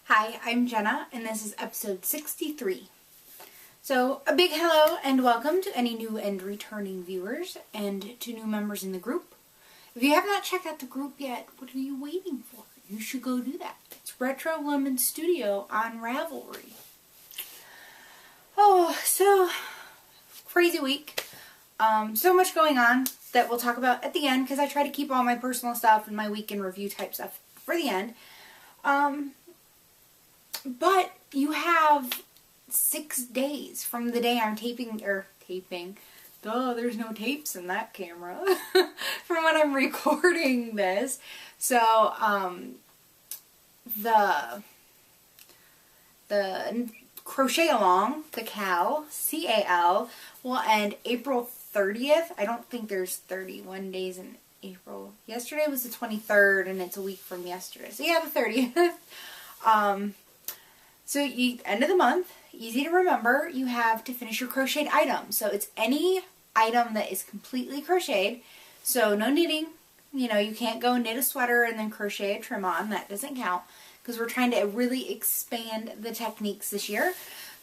Hi, I'm Jenna, and this is episode 63. So, a big hello and welcome to any new and returning viewers, and to new members in the group. If you have not checked out the group yet, what are you waiting for? You should go do that. It's RetroLemonStudio on Ravelry. Oh, so, crazy week. So much going on that we'll talk about at the end, because I try to keep all my personal stuff and my week in review type stuff for the end. But you have 6 days from the day I'm taping, duh, there's no tapes in that camera, from when I'm recording this. So, the crochet along, the CAL, C-A-L, will end April 30th. I don't think there's 31 days in April. Yesterday was the 23rd, and it's a week from yesterday. So yeah, the 30th. So end of the month, easy to remember, you have to finish your crocheted item. So it's any item that is completely crocheted. So no knitting. You know, you can't go knit a sweater and then crochet a trim on. That doesn't count, because we're trying to really expand the techniques this year.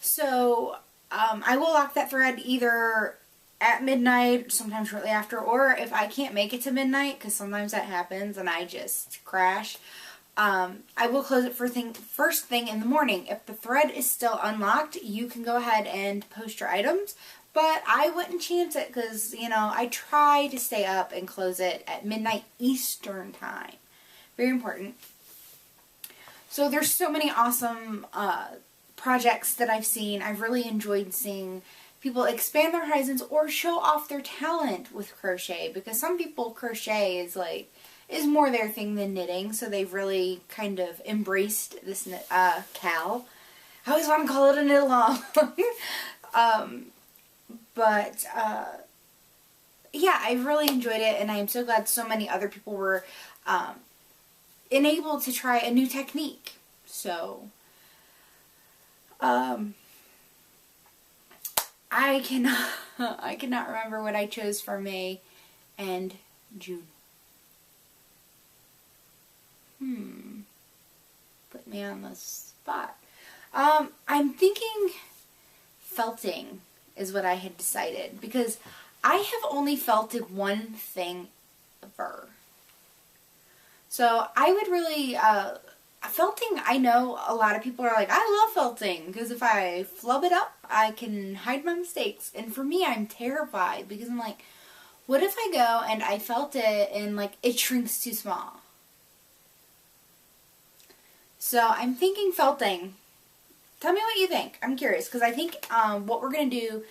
So I will lock that thread either at midnight, sometimes shortly after, or if I can't make it to midnight, because sometimes that happens and I just crash, I will close it first thing in the morning. If the thread is still unlocked, you can go ahead and post your items, but I wouldn't chance it, because, you know, I try to stay up and close it at midnight Eastern time. Very important. So there's so many awesome projects that I've seen. I've really enjoyed seeing people expand their horizons or show off their talent with crochet, because some people crochet is more their thing than knitting, so they've really kind of embraced this CAL. I always want to call it a knit along. Yeah, I've really enjoyed it, and I am so glad so many other people were enabled to try a new technique. So, I cannot remember what I chose for May and June. Put me on the spot. I'm thinking felting is what I had decided, because I have only felted one thing ever. So I would really, felting, I know a lot of people are like, I love felting, because if I flub it up, I can hide my mistakes. And for me, I'm terrified, because I'm like, what if I go and I felt it and it shrinks too small? So I'm thinking felting. Tell me what you think. I'm curious, because I think what we're going to do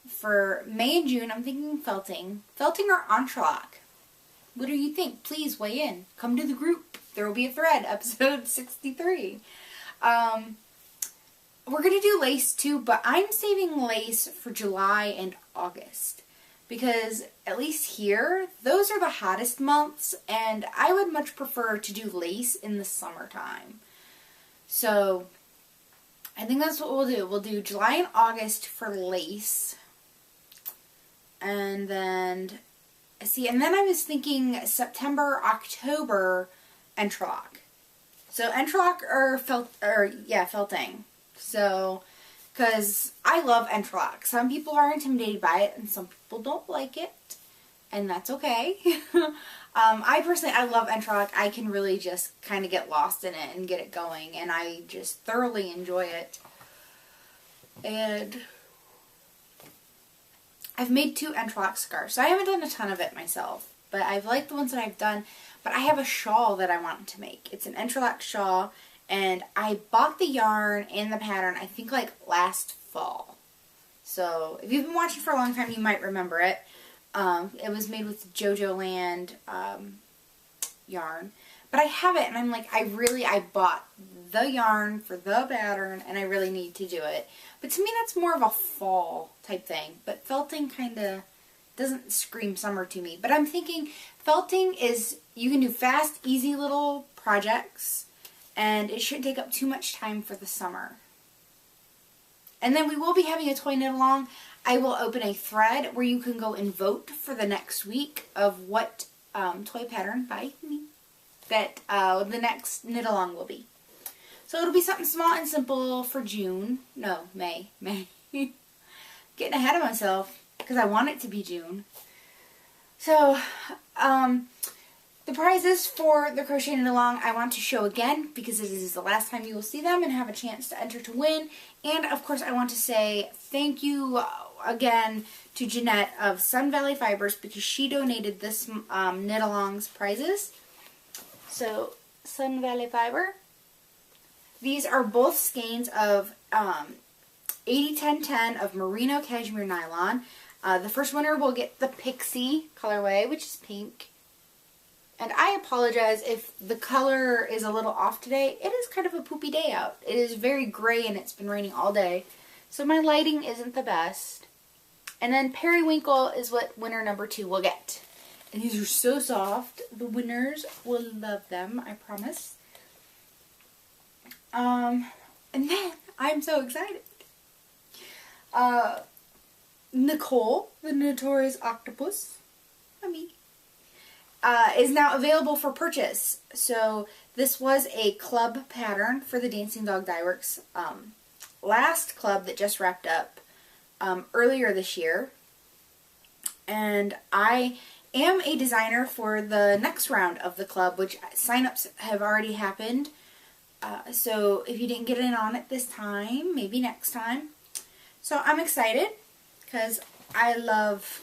for May and June, I'm thinking felting. Felting or entrelac. What do you think? Please weigh in. Come to the group. There will be a thread, episode 63. We're going to do lace too, but I'm saving lace for July and August, because at least here, those are the hottest months, and I would much prefer to do lace in the summertime. So, I think that's what we'll do. We'll do July and August for lace. And then, and then I was thinking September, October, entrelac. So, entrelac or felting. So, because I love entrelac. Some people are intimidated by it, and some people don't like it. And that's okay. I love entrelac. I can really just kind of get lost in it and get it going, and I just thoroughly enjoy it. And I've made 2 entrelac scarves, so I haven't done a ton of it myself, but I've liked the ones that I've done. But I have a shawl that I want to make. It's an entrelac shawl, and I bought the yarn and the pattern, I think, last fall. So if you've been watching for a long time, you might remember it. It was made with JoJo Land yarn. But I have it, and I'm like, I bought the yarn for the pattern, and I really need to do it. But to me, that's more of a fall type thing. But felting kind of doesn't scream summer to me. But I'm thinking felting is, you can do fast, easy little projects, and it shouldn't take up too much time for the summer. And then we will be having a toy knit along. I will open a thread where you can go and vote for the next week of what toy pattern by me that the next knit along will be. So it'll be something small and simple for June. No, May. Getting ahead of myself because I want it to be June. So, the prizes for the Crochet Knit Along I want to show again because this is the last time you will see them and have a chance to enter to win. And of course I want to say thank you again to Jeanette of Sun Valley Fibers because she donated this Knit Along's prizes. So, Sun Valley Fiber. These are both skeins of 80-10-10 of merino cashmere nylon. The first winner will get the Pixie colorway, which is pink. And I apologize if the color is a little off today. It is kind of a poopy day out. It is very gray and it's been raining all day. So my lighting isn't the best. And then Periwinkle is what winner number 2 will get. And these are so soft. The winners will love them, I promise. And then, I'm so excited. Nicole, the Notorious Octopus, is now available for purchase. So this was a club pattern for the Dancing Dog Dye Works last club that just wrapped up earlier this year. And I am a designer for the next round of the club, which sign-ups have already happened. So if you didn't get in on it this time, maybe next time. So I'm excited because I love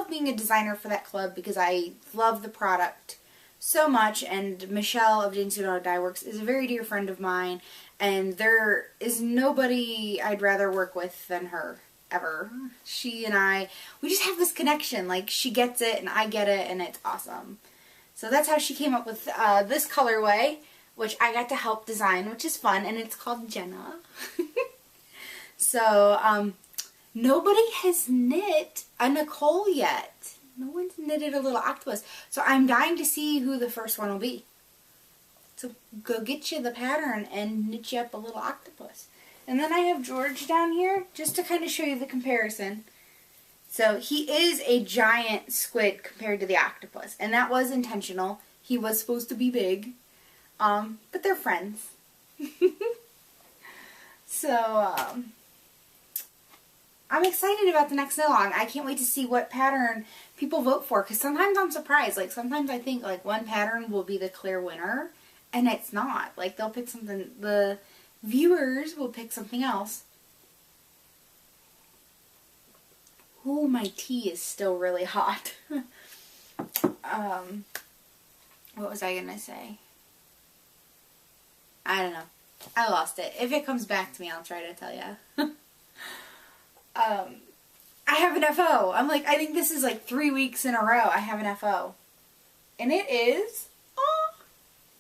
being a designer for that club because I love the product so much, and Michelle of Dancing Dog Dye Works is a very dear friend of mine, and there is nobody I'd rather work with than her, ever. She and I, we just have this connection, like she gets it and I get it, and it's awesome. So that's how she came up with this colorway, which I got to help design, which is fun, and it's called Jenna. So, nobody has knit a Nicole yet. No one's knitted a little octopus. So I'm dying to see who the first one will be. So go get you the pattern and knit you up a little octopus. And then I have George down here just to kind of show you the comparison. So he is a giant squid compared to the octopus. And that was intentional. He was supposed to be big. But they're friends. So, I'm excited about the next knit along. I can't wait to see what pattern people vote for, because sometimes I'm surprised. Like, sometimes I think, like, one pattern will be the clear winner, and it's not. Like, they'll pick something, the viewers will pick something else. Ooh, my tea is still really hot. What was I gonna say? I don't know. I lost it. If it comes back to me, I'll try to tell you. I have an FO. I'm like, I think this is like 3 weeks in a row I have an FO. And it is, oh,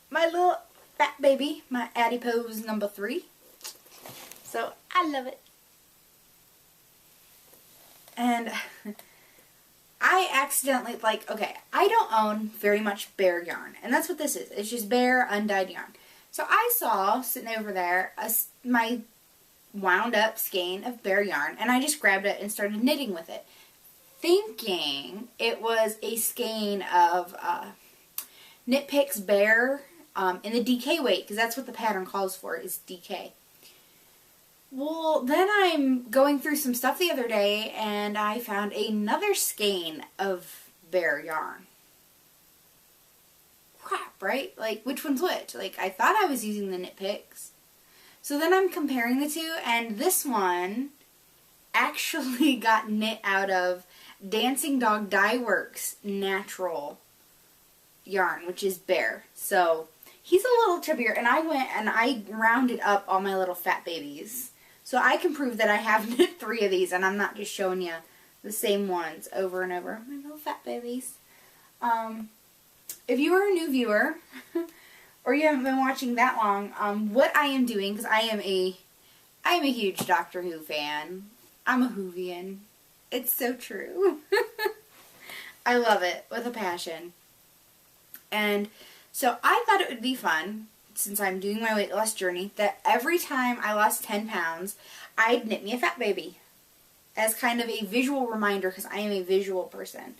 my little fat baby, my Adipose number 3. So, I love it. And I accidentally, like, okay, I don't own very much bare yarn. And that's what this is. It's just bare, undyed yarn. So I saw, sitting over there, my wound up skein of bare yarn, and I just grabbed it and started knitting with it, thinking it was a skein of Knit Picks Bare in the DK weight, because that's what the pattern calls for, is DK. Well, then I'm going through some stuff the other day, and I found another skein of bare yarn. Crap, right? Like, which one's which? Like, I thought I was using the Knit Picks. So then I'm comparing the two, and this one actually got knit out of Dancing Dog Dye Works natural yarn, which is bare. So he's a little chubbier, and I went and I rounded up all my little fat babies. So I can prove that I have knit 3 of these, and I'm not just showing you the same ones over and over. My little fat babies. If you are a new viewer, or you haven't been watching that long, what I am doing, because I am a huge Doctor Who fan. I'm a Whovian. It's so true. I love it with a passion. And so I thought it would be fun, since I'm doing my weight loss journey, that every time I lost 10 pounds, I'd knit me a fat baby. As kind of a visual reminder, because I am a visual person.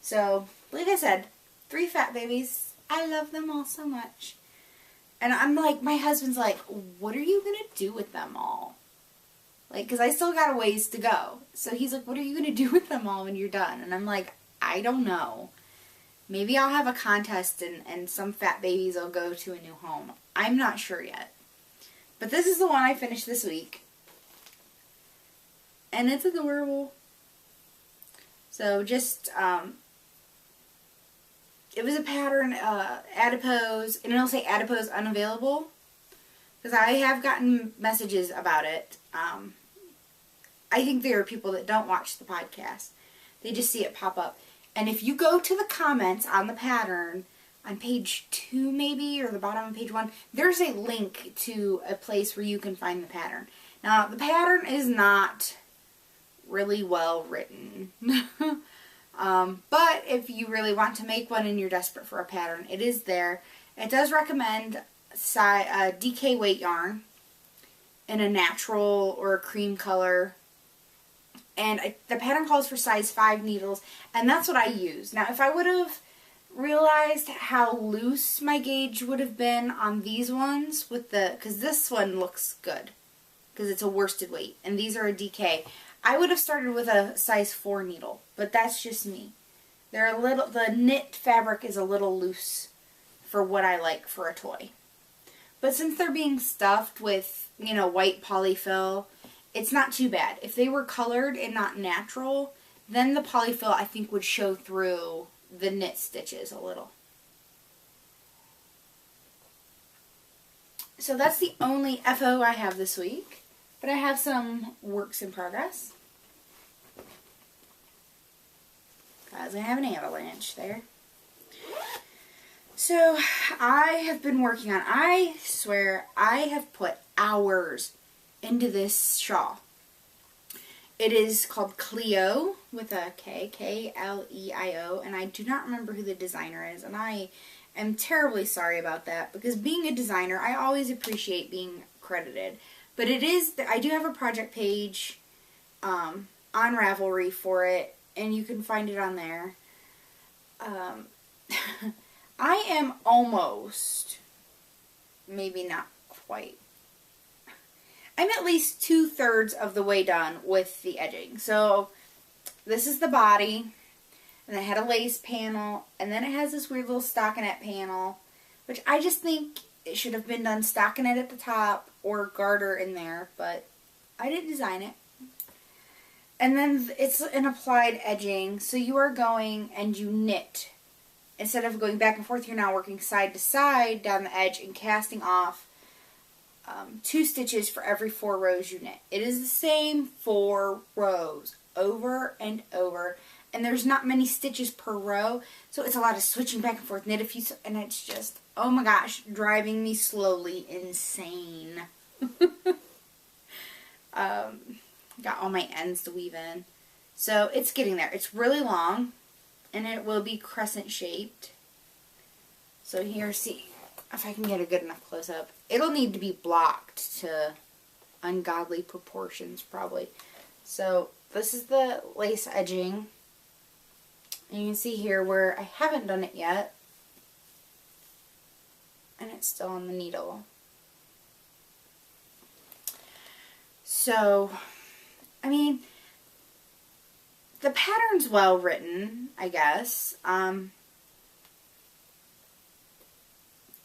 So, like I said, 3 fat babies. I love them all so much. And I'm like, my husband's like, what are you going to do with them all? Like, because I still got a ways to go. So he's like, what are you going to do with them all when you're done? And I'm like, I don't know. Maybe I'll have a contest and some fat babies will go to a new home. I'm not sure yet. But this is the one I finished this week. And it's adorable. So just, it was a pattern, adipose, and it'll say adipose unavailable. Because I have gotten messages about it. I think there are people that don't watch the podcast. They just see it pop up. And if you go to the comments on the pattern, on page 2 maybe, or the bottom of page 1, there's a link to a place where you can find the pattern. Now, the pattern is not really well written. But if you really want to make one and you're desperate for a pattern, it is there. It does recommend DK weight yarn in a natural or a cream color. And the pattern calls for size 5 needles, and that's what I use. Now, if I would have realized how loose my gauge would have been on these ones, because this one looks good, because it's a worsted weight, and these are a DK, I would have started with a size 4 needle, but that's just me. The knit fabric is a little loose for what I like for a toy. But since they're being stuffed with, white polyfill, it's not too bad. If they were colored and not natural, then the polyfill, I think, would show through the knit stitches a little. So that's the only FO I have this week. But I have some works in progress. Because I have an avalanche there. So, I have been working on, I swear, I have put hours into this shawl. It is called Cleo, with a K, K-L-E-I-O, and I do not remember who the designer is, and I am terribly sorry about that, because being a designer, I always appreciate being credited. But it is, I do have a project page on Ravelry for it, and you can find it on there. I am almost, maybe not quite, I'm at least 2/3 of the way done with the edging. So this is the body, and it had a lace panel, and then it has this weird little stockinette panel, which I just think it should have been done stockinette at the top or garter in there, but I didn't design it. And then it's an applied edging, so you are going and you knit. Instead of going back and forth, you're now working side to side down the edge and casting off 2 stitches for every 4 rows you knit. It is the same 4 rows over and over, and there's not many stitches per row, so it's a lot of switching back and forth, knit a few, and it's just, oh my gosh, driving me slowly insane. Got all my ends to weave in. So it's getting there. It's really long, and it will be crescent shaped. So here, see if I can get a good enough close up. It'll need to be blocked to ungodly proportions probably. So this is the lace edging. And you can see here where I haven't done it yet, and it's still on the needle. So, I mean, the pattern's well written, I guess. I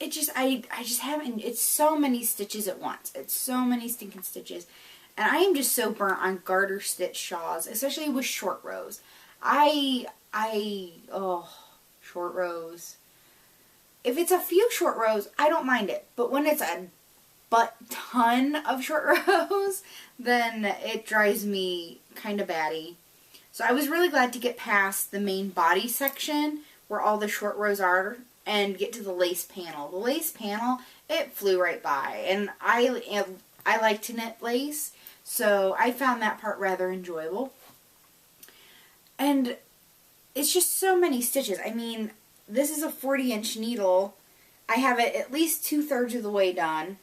just haven't, it's so many stitches at once. It's so many stinking stitches. And I am just so burnt on garter stitch shawls, especially with short rows. Short rows. If it's a few short rows, I don't mind it. But when it's a ton of short rows, then it drives me kind of batty. So I was really glad to get past the main body section where all the short rows are and get to the lace panel. The lace panel, it flew right by. And I like to knit lace, so I found that part rather enjoyable. And it's just so many stitches. I mean, this is a 40-inch needle. I have it at least 2/3 of the way done,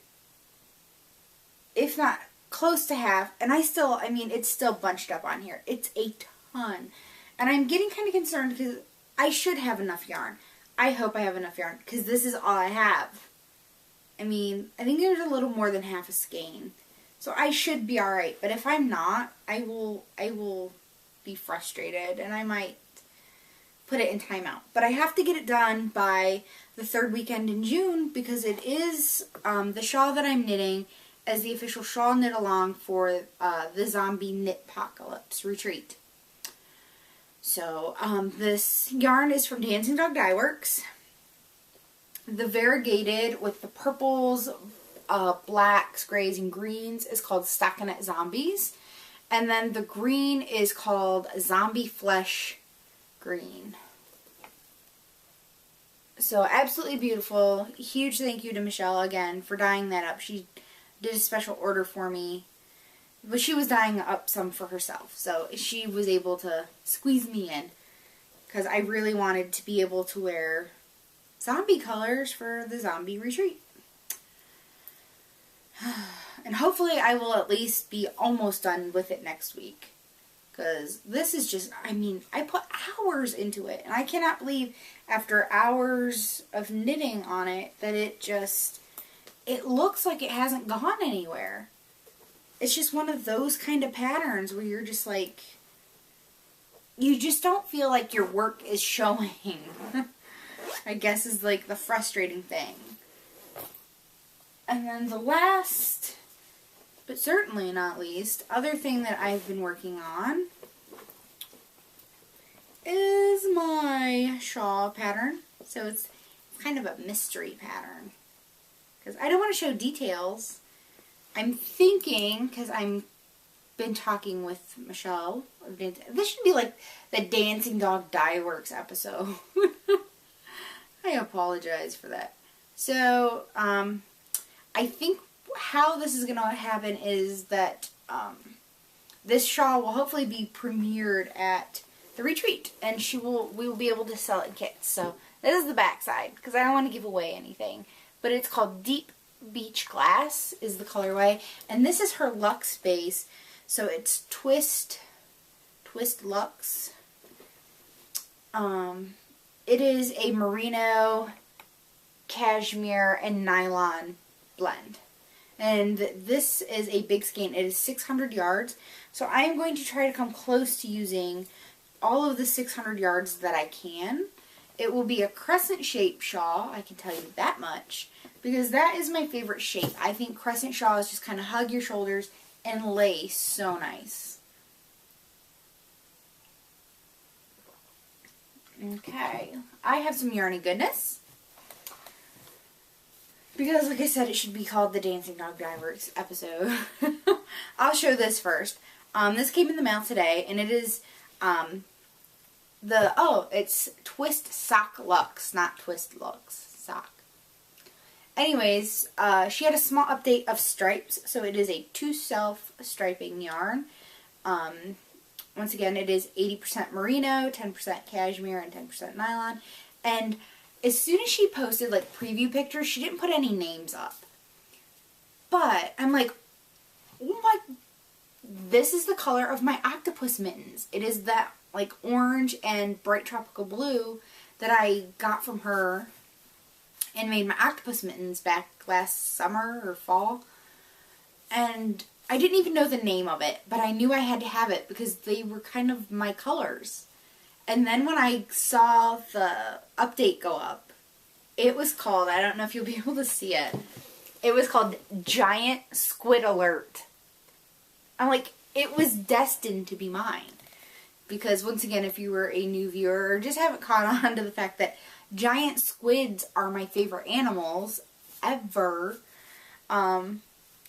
if not close to half, and it's still bunched up on here. It's a ton. And I'm getting kind of concerned because I should have enough yarn. I hope I have enough yarn because this is all I have. I mean, I think there's a little more than half a skein. So I should be alright. But if I'm not, I will be frustrated. And I might put it in timeout. But I have to get it done by the 3rd weekend in June because it is the shawl that I'm knitting as the official shawl knit along for the Zombie Knitpocalypse retreat. So this yarn is from Dancing Dog Dye Works. The variegated with the purples, blacks, grays, and greens is called Stockinette Zombies. And then the green is called Zombie Flesh Green. So absolutely beautiful. Huge thank you to Michelle again for dyeing that up. She did a special order for me. But she was dyeing up some for herself. So she was able to squeeze me in. Because I really wanted to be able to wear zombie colors for the zombie retreat. And hopefully I will at least be almost done with it next week. Because this is just, I mean, I put hours into it. And I cannot believe after hours of knitting on it that it looks like it hasn't gone anywhere. It's just one of those kind of patterns where you're just like, you just don't feel like your work is showing. I guess is like the frustrating thing. And then the last, but certainly not least, other thing that I've been working on is my shawl pattern. So it's kind of a mystery pattern. Because I don't want to show details. I'm thinking, because I've been talking with Michelle, this should be like the Dancing Dog Dye Works episode. I apologize for that. So, I think how this is going to happen is that this shawl will hopefully be premiered at the retreat, and we will be able to sell it in kits. So this is the back side, because I don't want to give away anything. But it's called Deep Beach Glass is the colorway, and this is her Luxe base. So it's Twist Luxe. It is a merino, cashmere, and nylon blend. And this is a big skein. It is 600 yards. So I am going to try to come close to using all of the 600 yards that I can. It will be a crescent shape shawl, I can tell you that much, because that is my favorite shape. I think crescent shawls just kind of hug your shoulders and lay so nice. Okay, I have some Yarny goodness. Because, like I said, it should be called the Dancing Dog Dye Works episode. I'll show this first. This came in the mail today, and it is, it's Twist Sock Luxe, not Twist Luxe Sock. Anyways, she had a small update of stripes, so it is a 2-self striping yarn. Once again, it is 80% merino, 10% cashmere, and 10% nylon. And as soon as she posted, like, preview pictures, she didn't put any names up. But I'm like, oh my, this is the color of my octopus mittens. It is that, like, orange and bright tropical blue that I got from her and made my octopus mittens back last summer or fall. And I didn't even know the name of it, but I knew I had to have it because they were kind of my colors. And then when I saw the update go up, it was called, I don't know if you'll be able to see it, it was called Giant Squid Alert. I'm like, it was destined to be mine. Because once again, if you were a new viewer or just haven't caught on to the fact that giant squids are my favorite animals ever,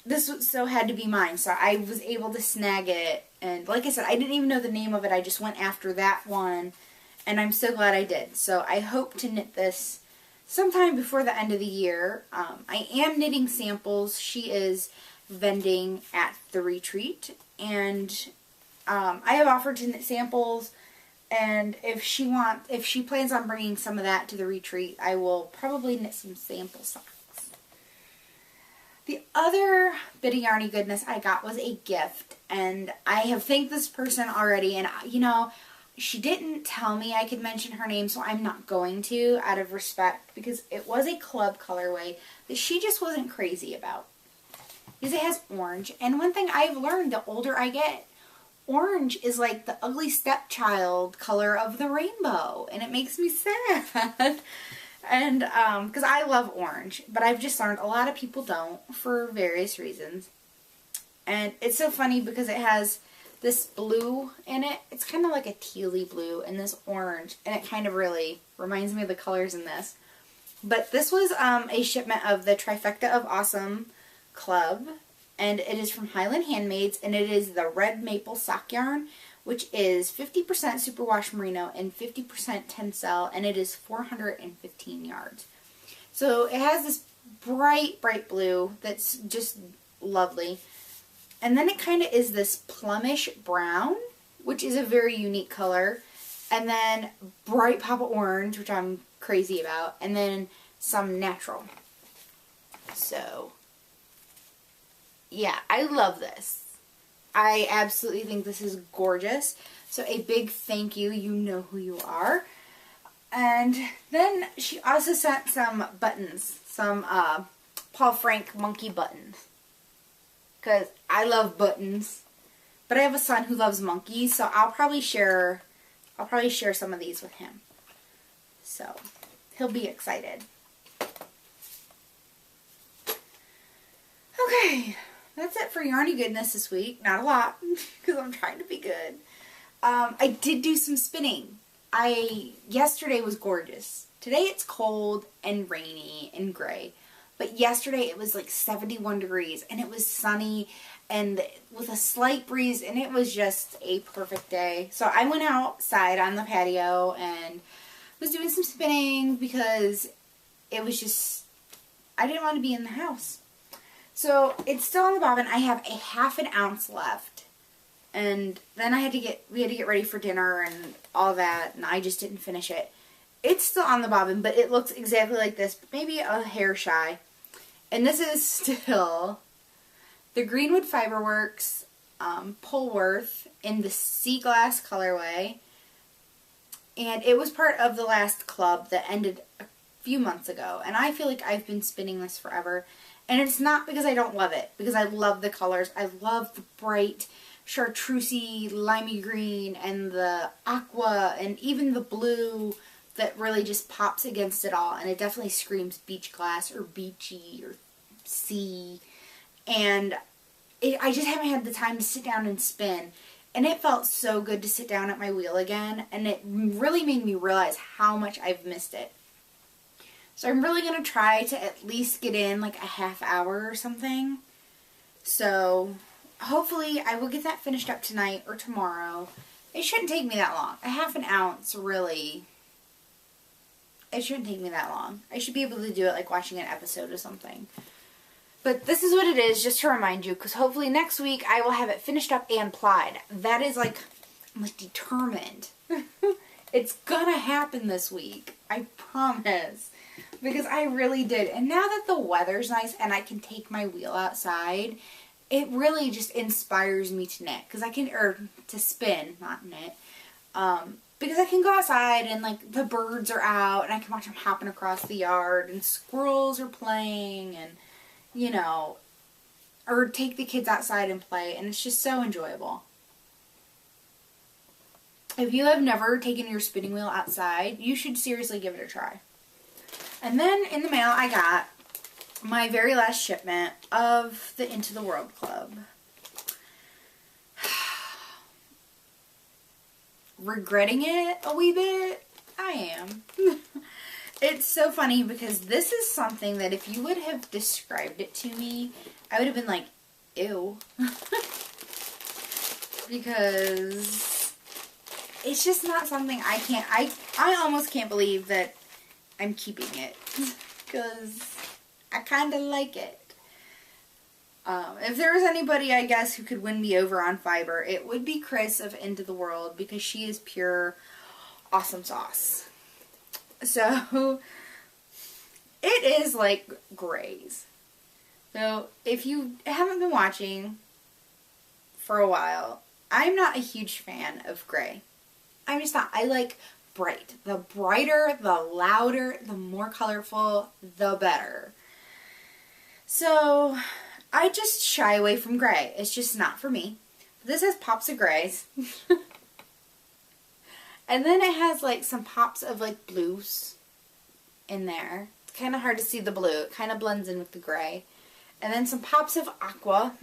this so had to be mine. So I was able to snag it. And like I said, I didn't even know the name of it. I just went after that one. And I'm so glad I did. So I hope to knit this sometime before the end of the year. I am knitting samples. She is vending at the retreat. And I have offered to knit samples. And if she plans on bringing some of that to the retreat, I will probably knit some sample socks. The other bit of Yarny goodness I got was a gift, and I have thanked this person already, and you know, she didn't tell me I could mention her name, so I'm not going to, out of respect, because it was a club colorway that she just wasn't crazy about. Because it has orange, and one thing I've learned the older I get, orange is like the ugly stepchild color of the rainbow, and it makes me sad. And, because I love orange, but I've just learned a lot of people don't for various reasons. And it's so funny because it has this blue in it. It's kind of like a tealy blue, and this orange, and it kind of really reminds me of the colors in this. But this was a shipment of the Trifecta of Awesome Club, and it is from Highland Handmaids, and it is the red maple sock yarn, which is 50% superwash merino and 50% tencel, and it is 415 yards. So it has this bright, bright blue that's just lovely. And then it kind of is this plumish brown, which is a very unique color. And then bright pop of orange, which I'm crazy about. And then some natural. So, yeah, I love this. I absolutely think this is gorgeous. So a big thank you. You know who you are. And then she also sent some buttons. Some Paul Frank monkey buttons. Because I love buttons. But I have a son who loves monkeys, so I'll probably share some of these with him. So he'll be excited. Okay, that's it for Yarny goodness this week. Not a lot, because I'm trying to be good. I did do some spinning. Yesterday was gorgeous. Today it's cold and rainy and gray. But yesterday it was like 71 degrees and it was sunny and with a slight breeze, and it was just a perfect day. So I went outside on the patio and was doing some spinning because it was just, I didn't want to be in the house. So it's still on the bobbin. I have a ½ an ounce left. And then we had to get ready for dinner and all that, and I just didn't finish it. It's still on the bobbin, but it looks exactly like this, but maybe a hair shy. And this is still the Greenwood Fiberworks Polworth in the Sea Glass colorway. And it was part of the last club that ended a few months ago. And I feel like I've been spinning this forever. And it's not because I don't love it, because I love the colors. I love the bright chartreusey, limey green, and the aqua, and even the blue that really just pops against it all, and it definitely screams beach glass or beachy or sea. And I just haven't had the time to sit down and spin, and it felt so good to sit down at my wheel again, and it really made me realize how much I've missed it. So I'm really going to try to at least get in like a ½ hour or something. So hopefully I will get that finished up tonight or tomorrow. It shouldn't take me that long. A ½ an ounce, really. It shouldn't take me that long. I should be able to do it like watching an episode or something. But this is what it is, just to remind you, because hopefully next week I will have it finished up and plied. That is like, I'm like determined. It's gonna happen this week. I promise. Because I really did. And now that the weather's nice and I can take my wheel outside, it really just inspires me to knit. Because I can, or to spin, not knit. Because I can go outside and like the birds are out and I can watch them hopping across the yard and squirrels are playing and, you know, or take the kids outside and play, and it's just so enjoyable. If you have never taken your spinning wheel outside, you should seriously give it a try. And then in the mail I got my very last shipment of the Into the World Club. Regretting it a wee bit? I am. It's so funny because this is something that if you would have described it to me, I would have been like, ew. Because it's just not something I almost can't believe that I'm keeping it. Because I kind of like it. If there was anybody, I guess, who could win me over on fiber, it would be Chris of Into the World, because she is pure awesome sauce. So, it is like grays. So, if you haven't been watching for a while, I'm not a huge fan of gray. I'm just not. I like bright. The brighter, the louder, the more colorful, the better. So I just shy away from gray. It's just not for me. This has pops of grays. And then it has like some pops of like blues in there. It's kind of hard to see the blue. It kind of blends in with the gray. And then some pops of aqua.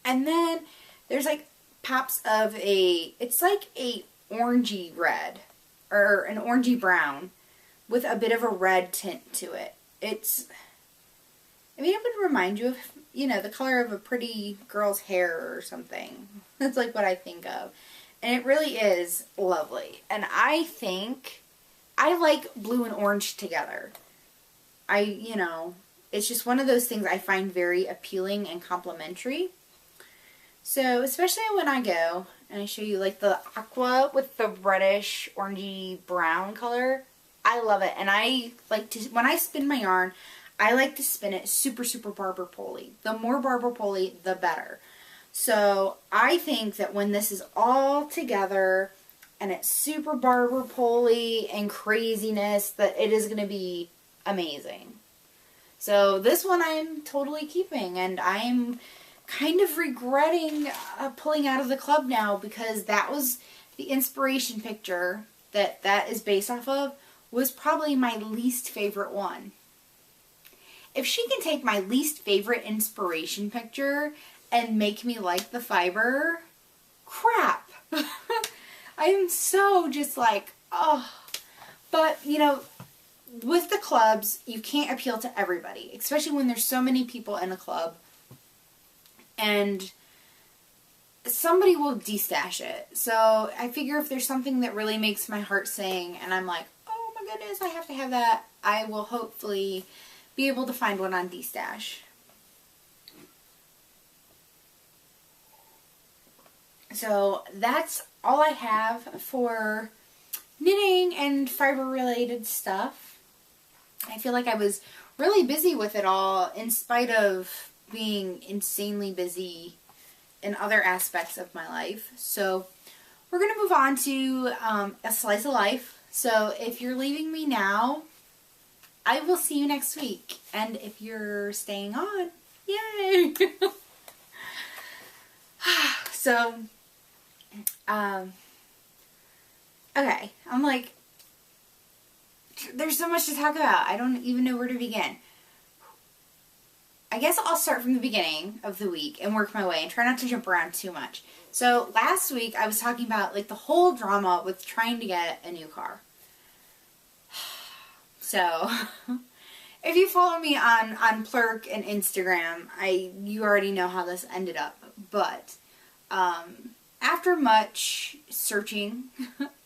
And then there's like pops of it's like a orangey red or an orangey brown with a bit of a red tint to it. It would remind you of, the color of a pretty girl's hair or something. That's like what I think of. And it really is lovely. And I think I like blue and orange together. It's just one of those things I find very appealing and complimentary. So, especially when I go and I show you like the aqua with the reddish, orangey brown color, I love it. And I like to, when I spin my yarn, I like to spin it super, super barber pole-y. The more barber pole-y, the better. So, I think that when this is all together and it's super barber pole-y and craziness, that it is going to be amazing. So, this one I'm totally keeping, and I'm kind of regretting pulling out of the club now, because that was the inspiration picture that is based off of, was probably my least favorite one. If she can take my least favorite inspiration picture and make me like the fiber, crap. I am so just like, oh. But, with the clubs, you can't appeal to everybody, especially when there's so many people in a club. And somebody will destash it. So I figure if there's something that really makes my heart sing and I'm like, oh my goodness, I have to have that, I will hopefully be able to find one on destash. So that's all I have for knitting and fiber related stuff. I feel like I was really busy with it all in spite of being insanely busy in other aspects of my life. So we're going to move on to a slice of life. So if you're leaving me now, I will see you next week. And if you're staying on, yay! So, okay, I'm like, there's so much to talk about. I don't even know where to begin. I guess I'll start from the beginning of the week and work my way and try not to jump around too much. So last week I was talking about like the whole drama with trying to get a new car. So if you follow me on Plurk and Instagram, you already know how this ended up. But after much searching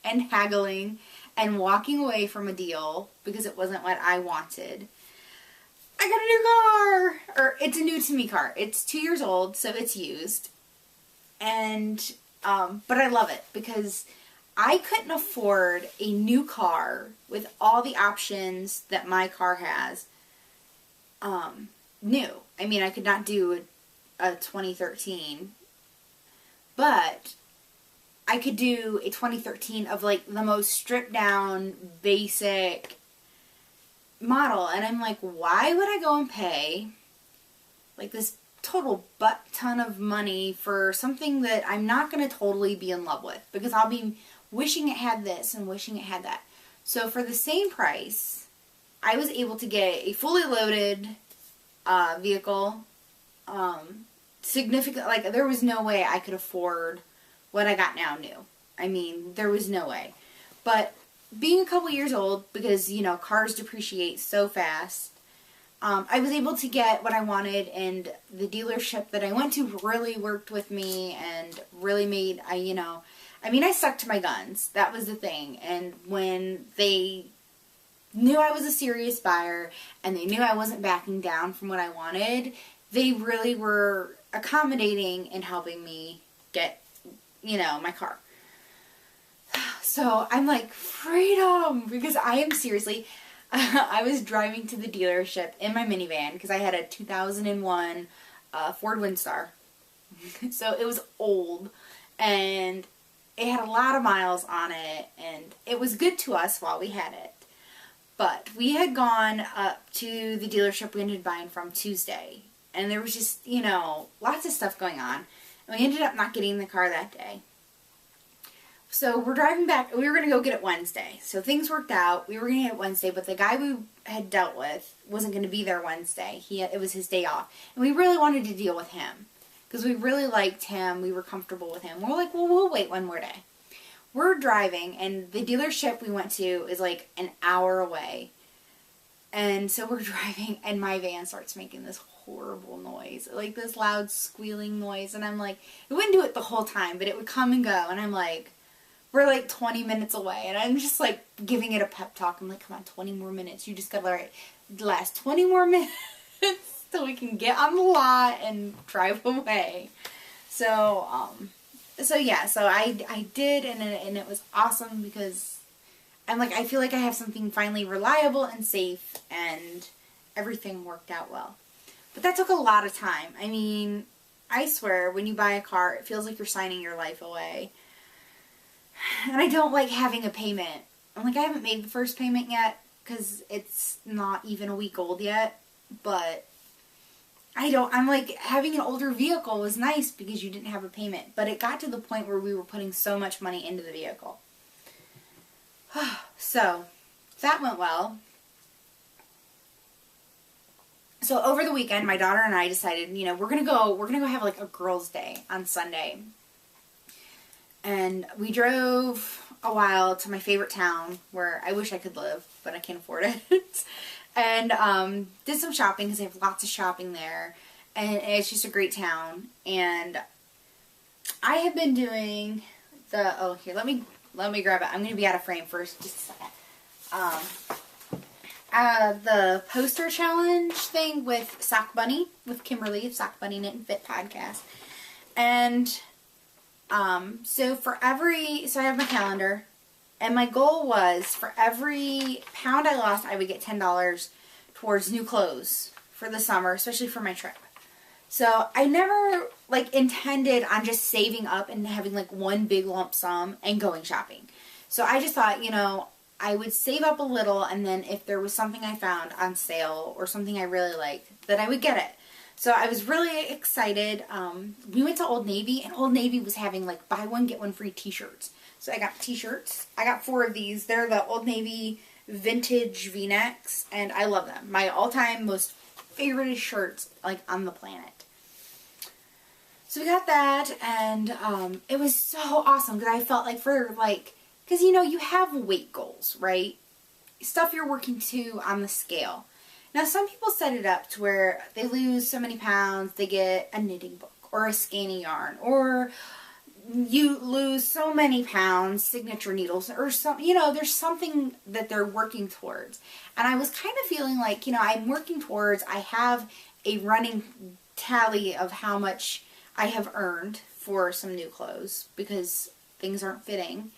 and haggling and walking away from a deal because it wasn't what I wanted, I got a new car! Or, it's a new to me car. It's 2 years old, so it's used. And, but I love it because I couldn't afford a new car with all the options that my car has, new. I mean, I could not do a 2013, but I could do a 2013 of like the most stripped down, basic model. And I'm like, why would I go and pay like this total butt ton of money for something that I'm not going to totally be in love with, because I'll be wishing it had this and wishing it had that. So for the same price, I was able to get a fully loaded vehicle. Significant, like there was no way I could afford what I got now new. I mean, there was no way. But being a couple years old, because, you know, cars depreciate so fast, I was able to get what I wanted, and the dealership that I went to really worked with me and really made, I stuck to my guns. That was the thing. And when they knew I was a serious buyer and they knew I wasn't backing down from what I wanted, they really were accommodating in helping me get, my car. So I'm like, freedom, because I am seriously, I was driving to the dealership in my minivan because I had a 2001 Ford Windstar. So it was old, and it had a lot of miles on it, and it was good to us while we had it. But we had gone up to the dealership we ended up buying from Tuesday, and there was just, you know, lots of stuff going on. And we ended up not getting the car that day. So we're driving back. We were going to go get it Wednesday. So things worked out. We were going to get it Wednesday, but the guy we had dealt with wasn't going to be there Wednesday. It was his day off. And we really wanted to deal with him because we really liked him. We were comfortable with him. We're like, well, we'll wait one more day. We're driving, and the dealership we went to is like an hour away. And so we're driving, and my van starts making this horrible noise, like this loud squealing noise. And I'm like, it wouldn't do it the whole time, but it would come and go. And I'm like, we're like 20 minutes away, and I'm just like giving it a pep talk. I'm like, come on, 20 more minutes. You just gotta let it last 20 more minutes so we can get on the lot and drive away. So, yeah, so I did, and it was awesome because I'm like, I feel like I have something finally reliable and safe, and everything worked out well. But that took a lot of time. I mean, I swear, when you buy a car, it feels like you're signing your life away. And I don't like having a payment. I'm like, I haven't made the first payment yet because it's not even a week old yet. But I'm like, having an older vehicle was nice because you didn't have a payment. But it got to the point where we were putting so much money into the vehicle. So, that went well. So over the weekend, my daughter and I decided, you know, we're gonna go have like a girls' day on Sunday. And we drove a while to my favorite town where I wish I could live, but I can't afford it. And did some shopping because they have lots of shopping there. And it's just a great town. And I have been doing here, let me grab it. I'm going to be out of frame first, just a second. The poster challenge thing with Sock Bunny, with Kimberly of Sock Bunny Knit and Fit podcast. And so I have my calendar, and my goal was for every pound I lost, I would get $10 towards new clothes for the summer, especially for my trip. So I never like intended on just saving up and having like one big lump sum and going shopping. So I just thought, you know, I would save up a little, and then if there was something I found on sale or something I really liked, that I would get it. So I was really excited. We went to Old Navy, and Old Navy was having like buy one, get one free t-shirts. So I got t-shirts. I got 4 of these. They're the Old Navy vintage v-necks, and I love them. My all-time most favorite shirts like on the planet. So we got that, and it was so awesome because I felt like because you know, you have weight goals, right? Stuff you're working to on the scale. Now, some people set it up to where they lose so many pounds, they get a knitting book or a skein yarn, or you lose so many pounds, signature needles, or some, you know, there's something that they're working towards. And I was kind of feeling like, you know, I'm working towards, I have a running tally of how much I have earned for some new clothes because things aren't fitting.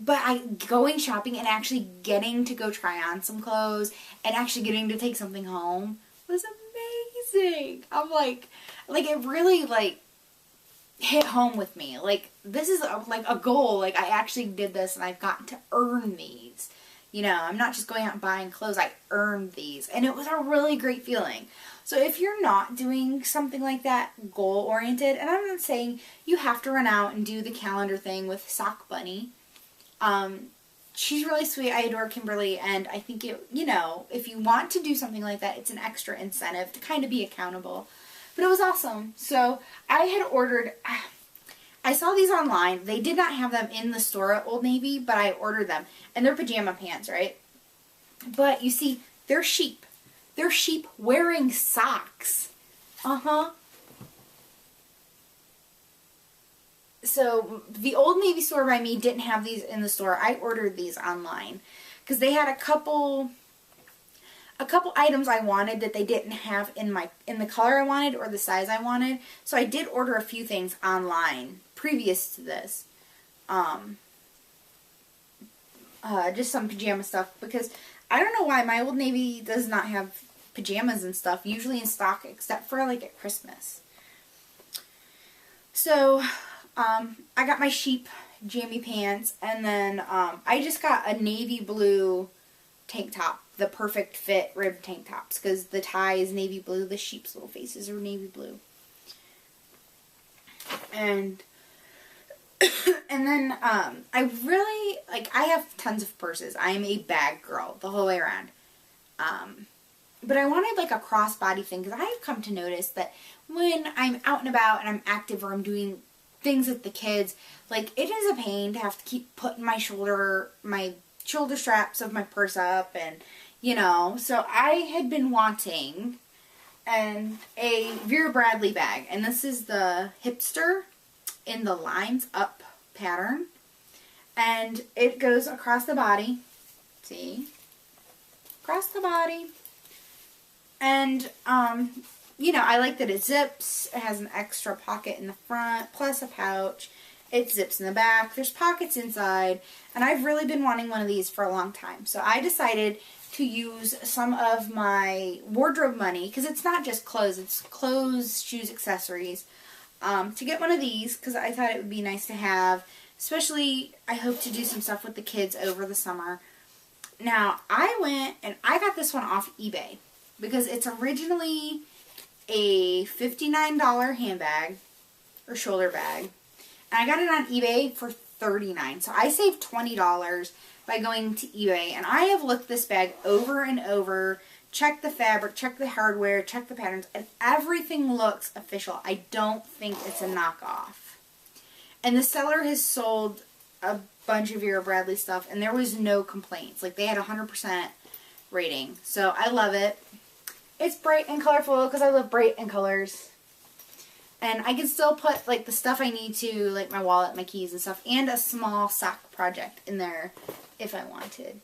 But going shopping and actually getting to go try on some clothes and actually getting to take something home was amazing. I'm like it really like hit home with me. Like, this is a goal. Like, I actually did this and I've gotten to earn these. You know, I'm not just going out and buying clothes. I earned these. And it was a really great feeling. So if you're not doing something like that, goal-oriented, and I'm not saying you have to run out and do the calendar thing with Sock Bunny. She's really sweet. I adore Kimberly, and I think you know, if you want to do something like that, it's an extra incentive to kind of be accountable. But it was awesome. So I had ordered, I saw these online. They did not have them in the store at Old Navy, but I ordered them. And they're pajama pants, right? But you see, they're sheep. They're sheep wearing socks. Uh-huh. So the Old Navy store by me didn't have these in the store. I ordered these online because they had a couple items I wanted that they didn't have in the color I wanted or the size I wanted. So I did order a few things online previous to this. Just some pajama stuff because I don't know why my Old Navy does not have pajamas and stuff usually in stock except for like at Christmas. So I got my sheep jammy pants, and then I just got a navy blue tank top, the perfect fit ribbed tank tops, because the tie is navy blue, the sheep's little faces are navy blue. And and then I really, like, I have tons of purses. I am a bag girl the whole way around. But I wanted like a crossbody thing, because I've come to notice that when I'm out and about and I'm active or I'm doing things with the kids, like, it is a pain to have to keep putting my shoulder straps of my purse up, and, you know, so I had been wanting a Vera Bradley bag, and this is the hipster in the lines up pattern, and it goes across the body, see, across the body, and, you know, I like that it zips, it has an extra pocket in the front, plus a pouch, it zips in the back, there's pockets inside, and I've really been wanting one of these for a long time, so I decided to use some of my wardrobe money, because it's not just clothes, it's clothes, shoes, accessories, to get one of these, because I thought it would be nice to have, especially I hope to do some stuff with the kids over the summer. Now, I went and I got this one off eBay, because it's originally a $59 handbag, or shoulder bag, and I got it on eBay for $39, so I saved $20 by going to eBay, and I have looked this bag over and over, checked the fabric, checked the hardware, checked the patterns, and everything looks official. I don't think it's a knockoff. And the seller has sold a bunch of Vera Bradley stuff, and there was no complaints. Like, they had 100% rating, so I love it. It's bright and colorful, because I love bright and colors. And I can still put, like, the stuff I need to, like my wallet, my keys and stuff, and a small sock project in there if I wanted.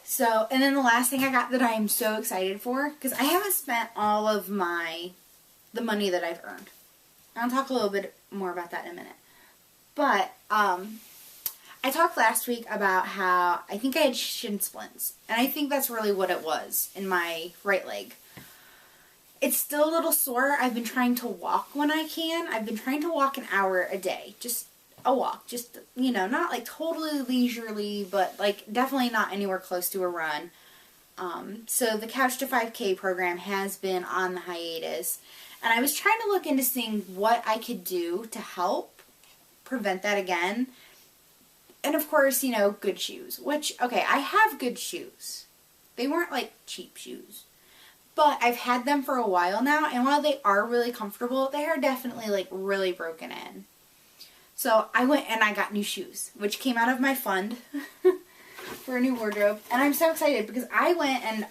So, and then the last thing I got that I am so excited for, because I haven't spent all of the money that I've earned. I'll talk a little bit more about that in a minute. But, I talked last week about how I think I had shin splints, and I think that's really what it was in my right leg. It's still a little sore. I've been trying to walk when I can. I've been trying to walk an hour a day. Just a walk. Just, you know, not like totally leisurely, but like definitely not anywhere close to a run. So the Couch to 5K program has been on the hiatus. And I was trying to look into seeing what I could do to help prevent that again. And of course, you know, good shoes. Which, okay, I have good shoes. They weren't like cheap shoes. But I've had them for a while now, and while they are really comfortable, they are definitely like really broken in. So I went and I got new shoes, which came out of my fund for a new wardrobe. And I'm so excited because I went and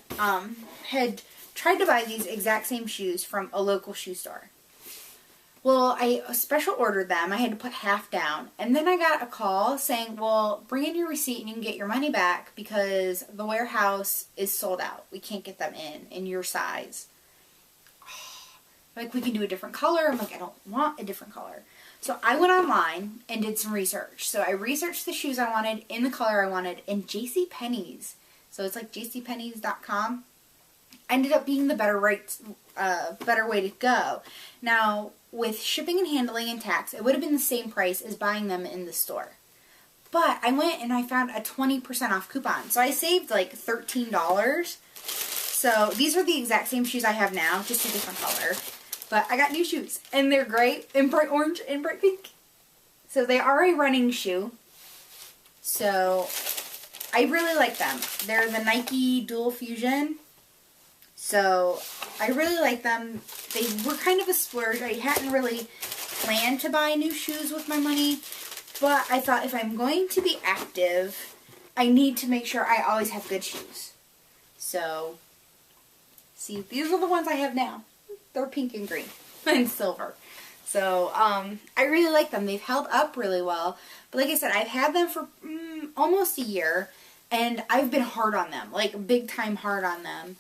had tried to buy these exact same shoes from a local shoe store. Well, I special ordered them. I had to put half down. And then I got a call saying, well, bring in your receipt and you can get your money back because the warehouse is sold out. We can't get them in your size. Like, we can do a different color. I'm like, I don't want a different color. So I went online and did some research. So I researched the shoes I wanted in the color I wanted in JCPenney's. So it's like jcpenney's.com. Ended up being the better way to go. Now, with shipping and handling and tax, it would have been the same price as buying them in the store. But I went and I found a 20% off coupon. So I saved like $13. So these are the exact same shoes I have now, just a different color. But I got new shoes, and they're great in bright orange and bright pink. So they are a running shoe. So I really like them. They're the Nike Dual Fusion. So I really like them. They were kind of a splurge. I hadn't really planned to buy new shoes with my money. But I thought if I'm going to be active, I need to make sure I always have good shoes. So, see, these are the ones I have now. They're pink and green and silver. So, I really like them. They've held up really well. But like I said, I've had them for almost a year. And I've been hard on them. Like, big time hard on them.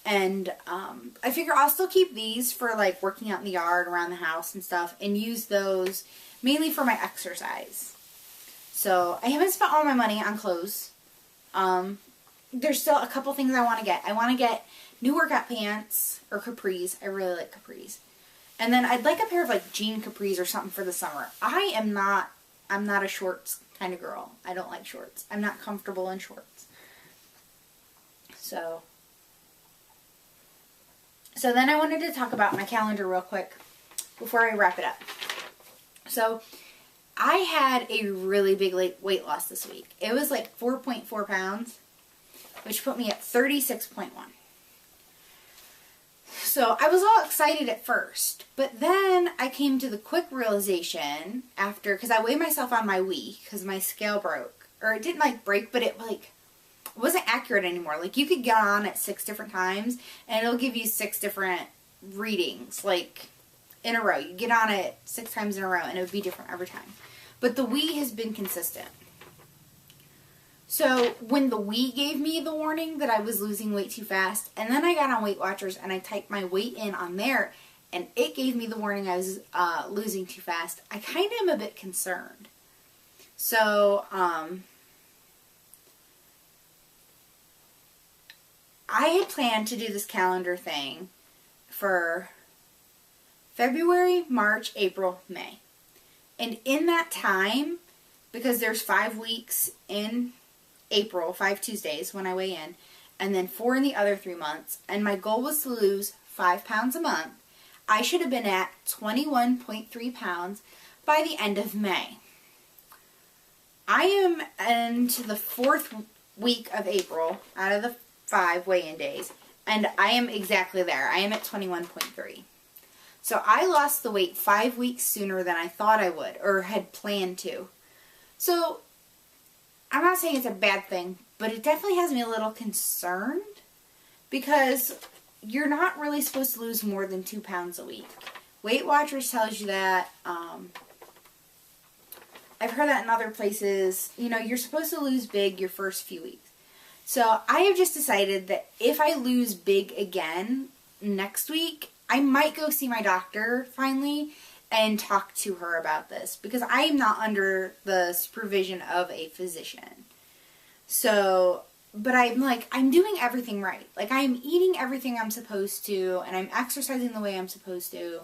And I figure I'll still keep these for like working out in the yard, around the house and stuff. And use those mainly for my exercise. So, I haven't spent all my money on clothes. There's still a couple things I want to get. I want to get new workout pants, or capris. I really like capris. And then I'd like a pair of like jean capris or something for the summer. I'm not a shorts kind of girl. I don't like shorts. I'm not comfortable in shorts. So then I wanted to talk about my calendar real quick before I wrap it up. So I had a really big weight loss this week. It was like 4.4 pounds, which put me at 36.1. So I was all excited at first, but then I came to the quick realization after, because I weighed myself on my Wii, because my scale broke. Or it didn't like break, but it like wasn't accurate anymore. Like you could get on at 6 different times, and it'll give you 6 different readings, like in a row. You get on it 6 times in a row, and it would be different every time. But the Wii has been consistent. So when the Wii gave me the warning that I was losing weight too fast, and then I got on Weight Watchers and I typed my weight in on there, and it gave me the warning I was losing too fast, I kind of am a bit concerned. So I had planned to do this calendar thing for February, March, April, May. And in that time, because there's 5 weeks in April, 5 Tuesdays when I weigh in, and then 4 in the other 3 months, and my goal was to lose 5 pounds a month, I should have been at 21.3 pounds by the end of May. I am into the 4th week of April out of the 5 weigh-in days, and I am exactly there. I am at 21.3. So I lost the weight 5 weeks sooner than I thought I would, or had planned to. So I'm not saying it's a bad thing, but it definitely has me a little concerned, because you're not really supposed to lose more than 2 pounds a week. Weight Watchers tells you that. I've heard that in other places. You know, you're supposed to lose big your first few weeks. So I have just decided that if I lose big again next week, I might go see my doctor finally and talk to her about this, because I am not under the supervision of a physician. So, but I'm doing everything right. Like, I'm eating everything I'm supposed to, and I'm exercising the way I'm supposed to.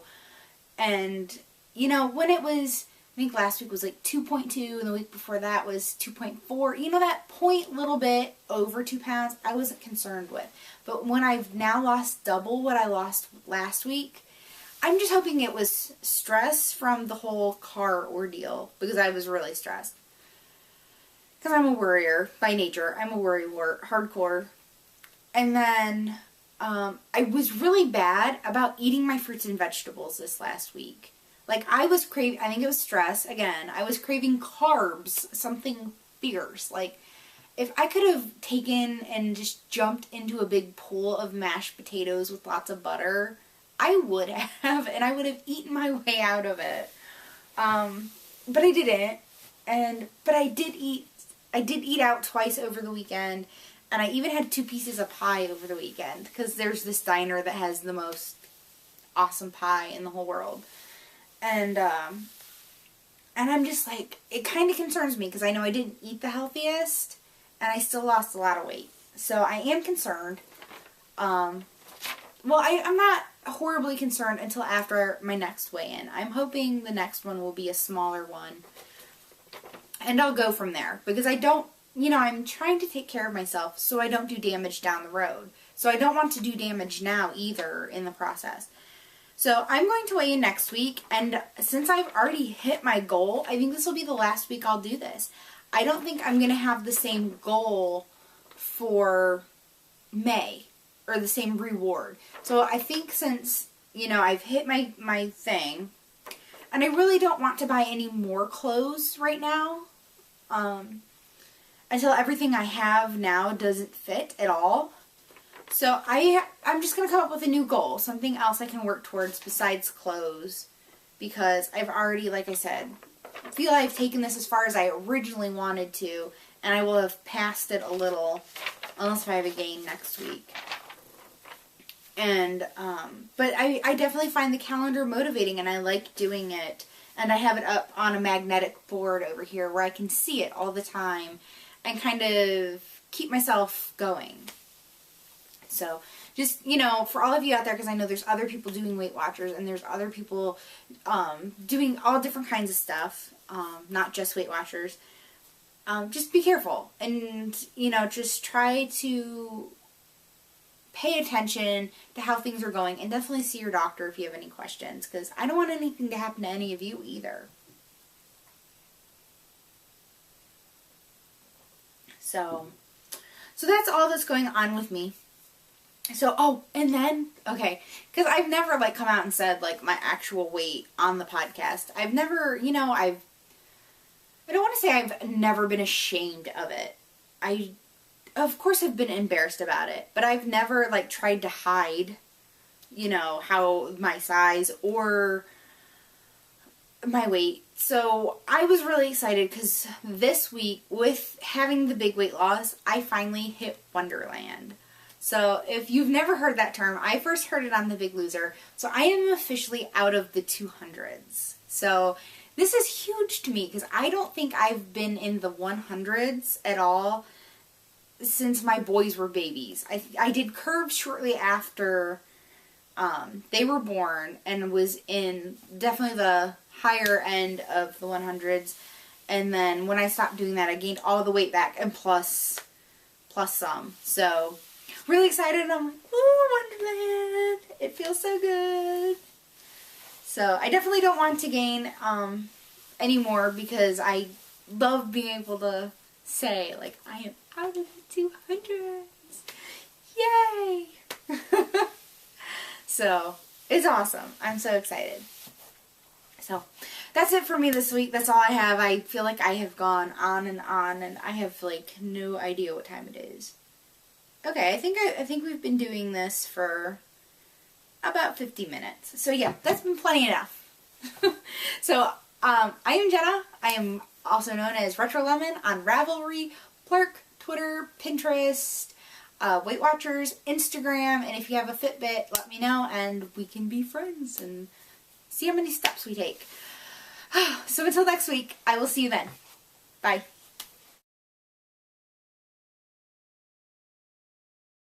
And, you know, when it was, I think last week was like 2.2, and the week before that was 2.4. You know, that little bit over 2 pounds, I wasn't concerned with. But when I've now lost double what I lost last week, I'm just hoping it was stress from the whole car ordeal, because I was really stressed. Because I'm a worrier by nature. I'm a worrywart, hardcore. And then I was really bad about eating my fruits and vegetables this last week. Like, I was craving, I think it was stress, again, I was craving carbs, something fierce. Like, if I could have taken and just jumped into a big pool of mashed potatoes with lots of butter, I would have, and I would have eaten my way out of it. But I didn't. But I did eat out twice over the weekend, and I even had 2 pieces of pie over the weekend, because there's this diner that has the most awesome pie in the whole world. And I'm just like, it kind of concerns me, because I know I didn't eat the healthiest, and I still lost a lot of weight. So I am concerned. Well, I'm not horribly concerned until after my next weigh-in. I'm hoping the next one will be a smaller one. And I'll go from there. Because I don't, you know, I'm trying to take care of myself so I don't do damage down the road. So I don't want to do damage now either in the process. So I'm going to weigh in next week. And since I've already hit my goal, I think this will be the last week I'll do this. I don't think I'm going to have the same goal for May, or the same reward. So I think since, you know, I've hit my thing, and I really don't want to buy any more clothes right now, until everything I have now doesn't fit at all. So I'm just going to come up with a new goal, something else I can work towards besides clothes, because I've already, like I said, feel I've taken this as far as I originally wanted to, and I will have passed it a little, unless I have a gain next week. And, but I definitely find the calendar motivating, and I like doing it, and I have it up on a magnetic board over here where I can see it all the time, and kind of keep myself going. So just, you know, for all of you out there, because I know there's other people doing Weight Watchers and there's other people doing all different kinds of stuff, not just Weight Watchers, just be careful and, you know, just try to pay attention to how things are going, and definitely see your doctor if you have any questions, because I don't want anything to happen to any of you either. So that's all that's going on with me. So, oh, and then, okay, because I've never, like, come out and said, like, my actual weight on the podcast. I've never, you know, I don't want to say I've never been ashamed of it. I, of course, have been embarrassed about it, but I've never, like, tried to hide, you know, how my size or my weight. So I was really excited because this week, with having the big weight loss, I finally hit Wonderland. So if you've never heard that term, I first heard it on The Big Loser. So I am officially out of the 200s. So this is huge to me because I don't think I've been in the 100s at all since my boys were babies. I did curves shortly after they were born and was in definitely the higher end of the 100s. And then when I stopped doing that, I gained all the weight back and plus some. So really excited. I'm like, ooh, Wonderland. It feels so good. So I definitely don't want to gain anymore because I love being able to say, like, I am out of the 200s. Yay! So it's awesome. I'm so excited. So that's it for me this week. That's all I have. I feel like I have gone on and I have, like, no idea what time it is. Okay, I think we've been doing this for about 50 minutes. So yeah, that's been plenty enough. So I am Jenna. I am also known as RetroLemon on Ravelry, Plurk, Twitter, Pinterest, Weight Watchers, Instagram, and if you have a Fitbit, let me know and we can be friends and see how many steps we take. So until next week, I will see you then. Bye.